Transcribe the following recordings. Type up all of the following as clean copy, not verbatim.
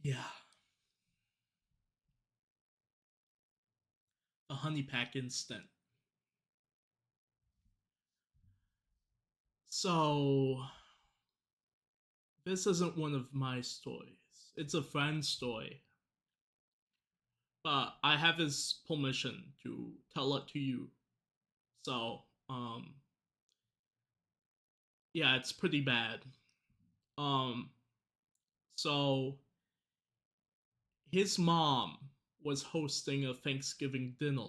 Yeah, the Honeypack instant. So, this isn't one of my stories. It's a friend's story. But I have his permission to tell it to you. So, yeah, it's pretty bad. Um, so his mom was hosting a Thanksgiving dinner,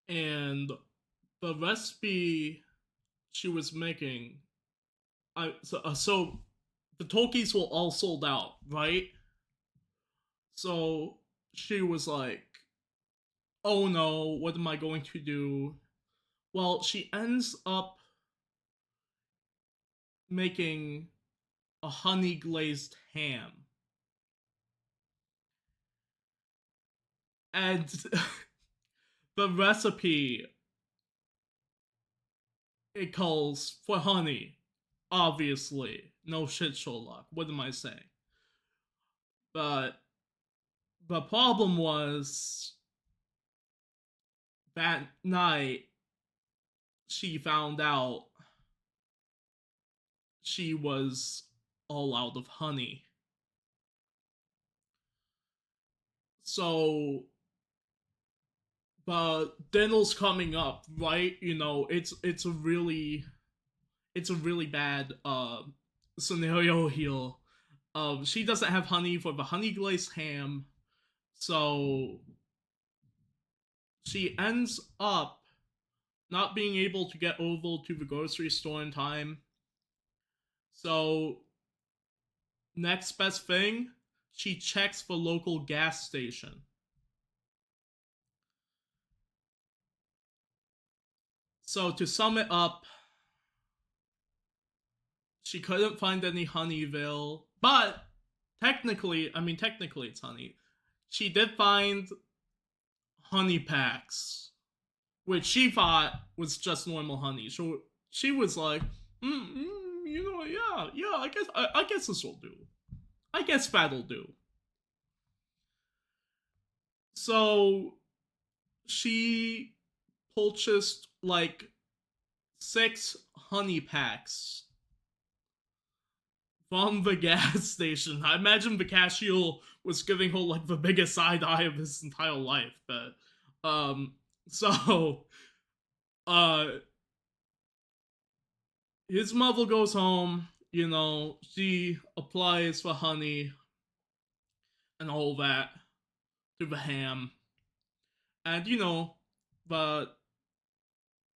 and the recipe she was making, so the turkeys were all sold out, right? So she was like, "Oh no, what am I going to do?" Well, she ends up making a honey glazed ham, and the recipe it calls for honey. Obviously, no shit, Sherlock. What am I saying? But the problem was that night she found out she was all out of honey. So the dinner's coming up, right? You know, it's a really bad scenario here. She doesn't have honey for the honey glazed ham, so she ends up not being able to get over to the grocery store in time. So next best thing, she checks the local gas station. So to sum it up, she couldn't find any Honeyville, but technically it's honey. She did find honey packs, which she thought was just normal honey. So she was like, yeah, I guess this will do. I guess that'll do. So she purchased like 6 honey packs from the gas station. I imagine the cashier was giving her like the biggest side eye of his entire life. But so uh his mother goes home, she applies for honey and all that to the ham. And but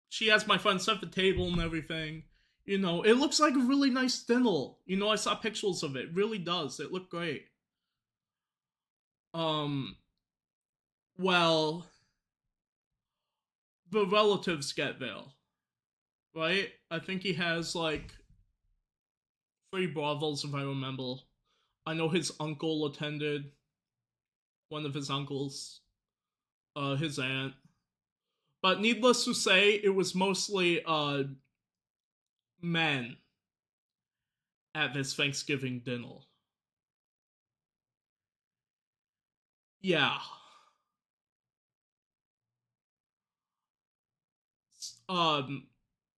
she has my friend set the table and everything. It looks like a really nice dinner. I saw pictures of it. Really does. It looked great. Um, well, the relatives get there, right? I think he has like 3 brothels, if I remember. I know his uncle attended, one of his uncles, his aunt. But needless to say, it was mostly men at this Thanksgiving dinner. Yeah. Um.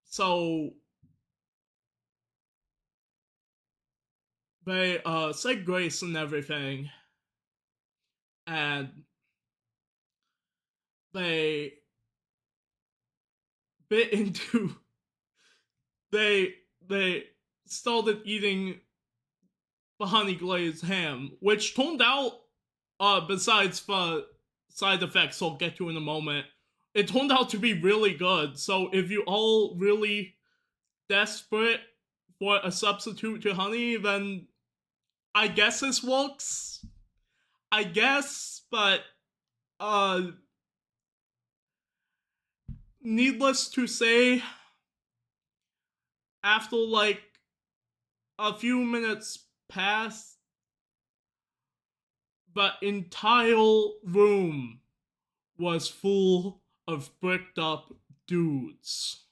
So they said grace and everything, and they bit into they started eating the honey glazed ham, which turned out, besides the side effects I'll get to in a moment, it turned out to be really good. So if you all really desperate for a substitute to honey, then I guess this works. I guess, but uh, needless to say, after like a few minutes passed, the entire room was full of bricked up dudes.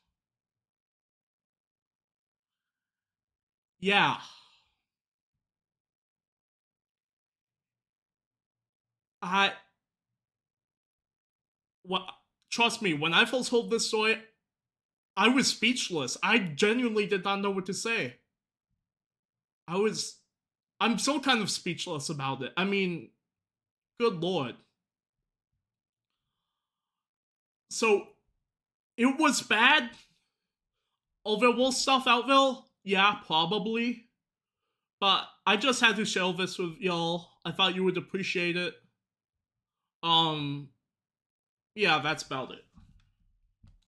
Yeah. I what trust me, when I first told this story, I was speechless. I genuinely did not know what to say. I was I'm still kind of speechless about it. I mean, good lord. So it was bad. Overall stuff out there? Yeah, probably. But I just had to share this with y'all. I thought you would appreciate it. Um, yeah, that's about it.